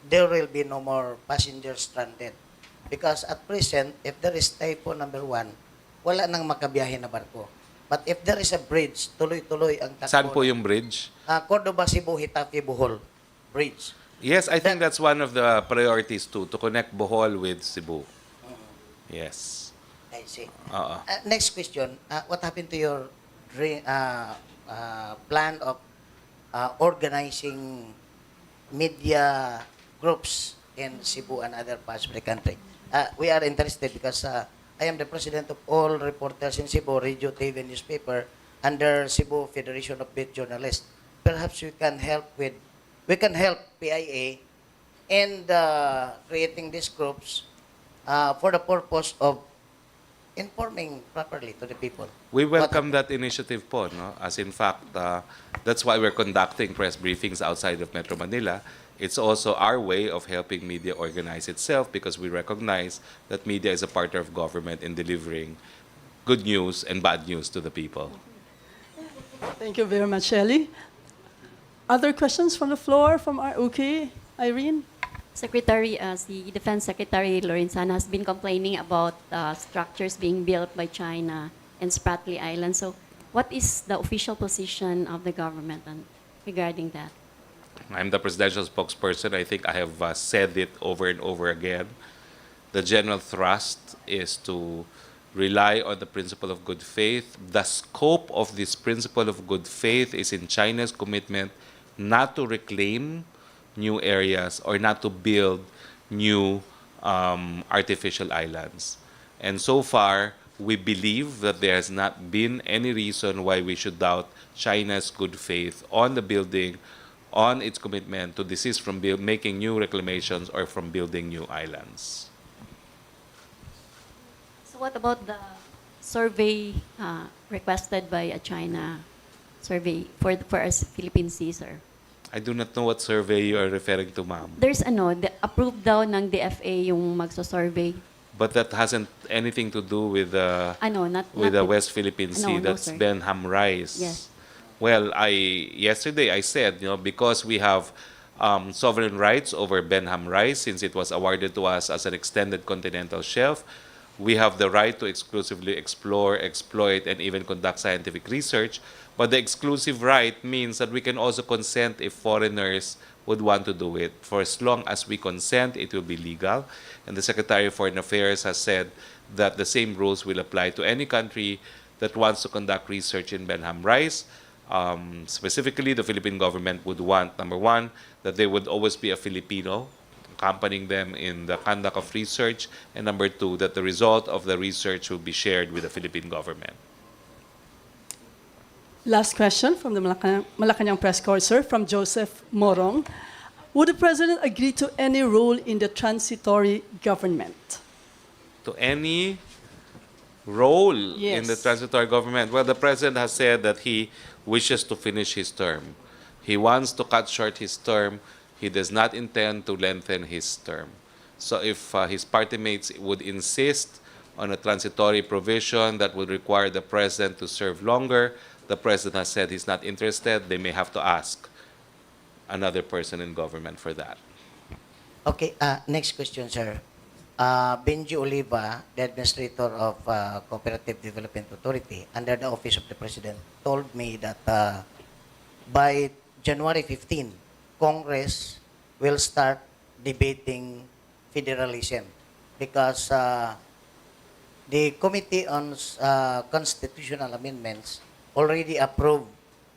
there will be no more passengers stranded. Because at present, if there is typhoon number 1, wala nang makabiyahe na barko. But if there is a bridge, tuloy-tuloy ang takbo. Saan po yung bridge? Cordoba, Cebu, Hitafi, Bohol Bridge. Yes, I think that's one of the priorities too, to connect Bohol with Cebu. Yes. I see. Oo. Next question. What happened to your plan of organizing media groups in Cebu and other parts of the country? We are interested because I am the president of all reporters in Cebu, radio, TV, newspaper, under Cebu Federation of Beat Journalists. Perhaps we can help PIA in creating these groups for the purpose of informing properly to the people. We welcome that initiative po, no? As in fact, that's why we're conducting press briefings outside of Metro Manila. It's also our way of helping media organize itself because we recognize that media is a partner of government in delivering good news and bad news to the people. Thank you very much, Shelley. Other questions from the floor from our OK, Irene? Secretary, the Defense Secretary Lorenzana has been complaining about structures being built by China in Spratly Island. So what is the official position of the government regarding that? I'm the presidential spokesperson. I think I have said it over and over again. The general thrust is to rely on the principle of good faith. The scope of this principle of good faith is in China's commitment not to reclaim new areas or not to build new artificial islands. And so far, we believe that there has not been any reason why we should doubt China's good faith on the building, on its commitment to desist from making new reclamations or from building new islands. So what about the survey requested by a China survey for our Philippine Sea, sir? I do not know what survey you are referring to, ma'am. There's approved daw ng DFA yung magso-survey. But that hasn't anything to do with the Not the with- West Philippine Sea. No, That's sir. Benham Rice. Yes. Well, yesterday I said, because we have sovereign rights over Benham Rice, since it was awarded to us as an extended continental shelf, we have the right to exclusively explore, exploit, and even conduct scientific research. But the exclusive right means that we can also consent if foreigners would want to do it. For as long as we consent, it will be legal. And the Secretary of Foreign Affairs has said that the same rules will apply to any country that wants to conduct research in Benham Rice. Specifically, the Philippine government would want, number one, that there would always be a Filipino accompanying them in the conduct of research, and number two, that the result of the research will be shared with the Philippine government. Last question from the Malacanang Press Corps, sir, from Joseph Morong. Would the President agree to any role in the transitory government? To any role in the Yes. transitory government? Well, the President has said that he wishes to finish his term. He wants to cut short his term. He does not intend to lengthen his term. So if his party mates would insist on a transitory provision that would require the President to serve longer, the President has said he's not interested. They may have to ask another person in government for that. Okay, next question, sir. Benji Oliva, the administrator of Cooperative Development Authority under the Office of the President, told me that by January 15, Congress will start debating federalism because the Committee on Constitutional Amendments already approved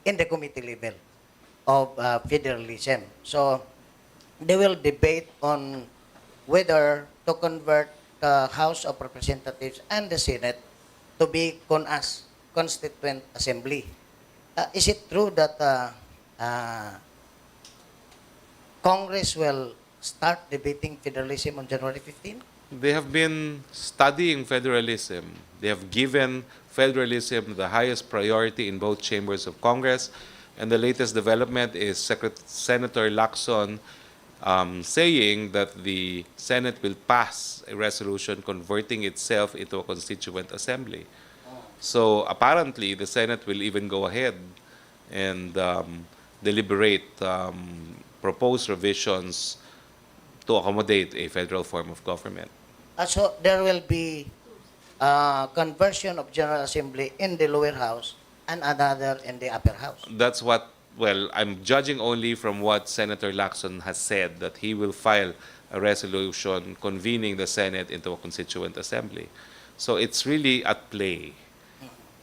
in the committee level of federalism. So they will debate on whether to convert the House of Representatives and the Senate to be as Constituent Assembly. Is it true that Congress will start debating federalism on January 15? They have been studying federalism. They have given federalism the highest priority in both chambers of Congress. And the latest development is Senator Lacson saying that the Senate will pass a resolution converting itself into a constituent assembly. So apparently, the Senate will even go ahead and deliberate proposed revisions to accommodate a federal form of government. So there will be conversion of General Assembly in the lower house and another in the upper house. That's what, well, I'm judging only from what Senator Lacson has said, that he will file a resolution convening the Senate into a constituent assembly. So it's really at play.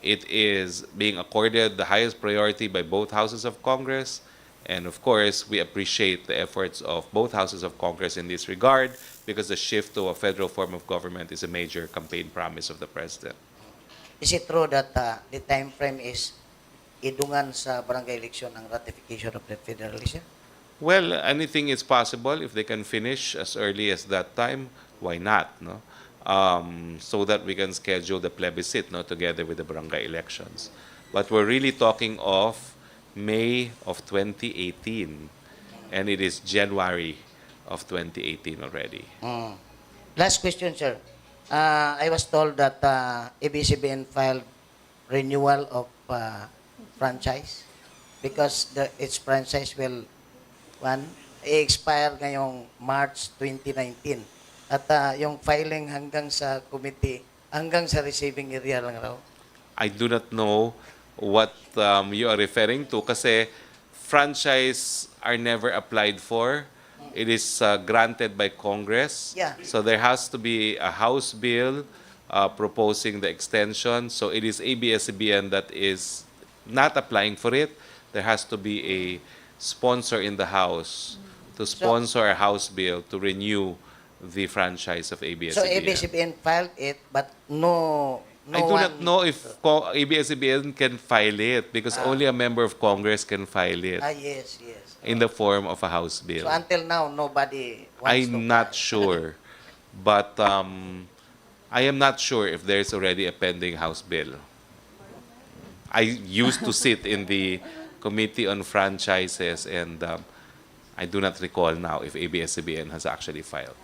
It is being accorded the highest priority by both houses of Congress. And of course, we appreciate the efforts of both houses of Congress in this regard, because the shift to a federal form of government is a major campaign promise of the President. Is it true that the time frame is idungan sa barangay election ang ratification of the federalism? Well, anything is possible if they can finish as early as that time. Why not? No, so that we can schedule the plebiscite, no, together with the barangay elections. But we're really talking of May of 2018, and it is January of 2018 already. Last question, sir. I was told that ABS-CBN filed renewal of franchise because its franchise will expire ngayong March 2019. At yung filing hanggang sa committee, hanggang sa receiving area lang raw. I do not know what you are referring to, kasi franchise are never applied for. It is granted by Congress. Yeah. So there has to be a House bill proposing the extension. So it is ABS-CBN that is not applying for it. There has to be a sponsor in the House to sponsor a House bill to renew the franchise of ABS-CBN. So ABS-CBN filed it, but no I do not know if ABS-CBN can file it, because only a member of Congress can file it Yes. in the form of a House bill. So until now, nobody wants to I'm not file. sure, but I am not sure if there's already a pending House bill. I used to sit in the Committee on Franchises, and I do not recall now if ABS-CBN has actually filed.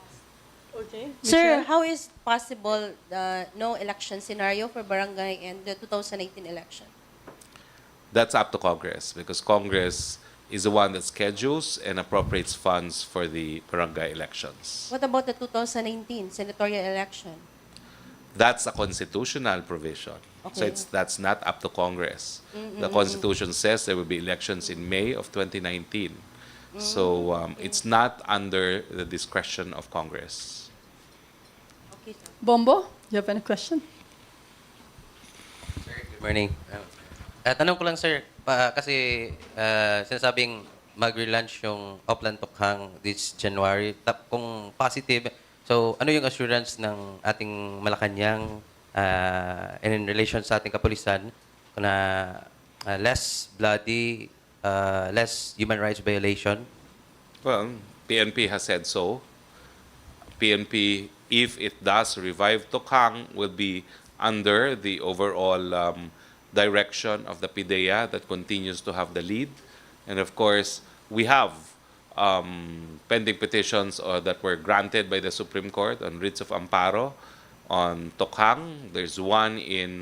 Okay. Sir, Michelle? how is possible the no election scenario for barangay and the 2018 election? That's up to Congress, because Congress is the one that schedules and appropriates funds for the barangay elections. What about the 2019 senatorial election? That's a constitutional provision. So Okay. that's not up to Congress. The Constitution says there will be elections in May of 2019. So it's not under the discretion of Congress. Okay, sir. Bombo, you have any question? Good morning. Tanong ko lang, sir, kasi sinasabing mag-relaunch yung Upland Tokhang this January. Kung positive, so ano yung assurance ng ating Malacanang in relation sa ating kapulisan na less bloody, less human rights violation? Well, PNP has said so. PNP, if it does revive Tokhang, will be under the overall direction of the PIDEA that continues to have the lead. And of course, we have pending petitions that were granted by the Supreme Court on writs of amparo on Tokhang. There's one in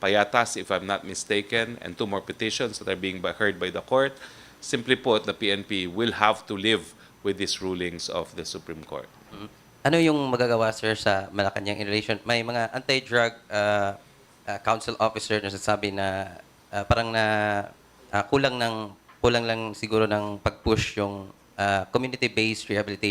Payatas, if I'm not mistaken, and 2 more petitions that are being heard by the court. Simply put, the PNP will have to live with these rulings of the Supreme Court. Ano yung magagawa, sir, sa Malacanang in relation? May mga anti-drug council officer na sasabi na parang na kulang lang siguro ng pag-push yung community-based rehabilitation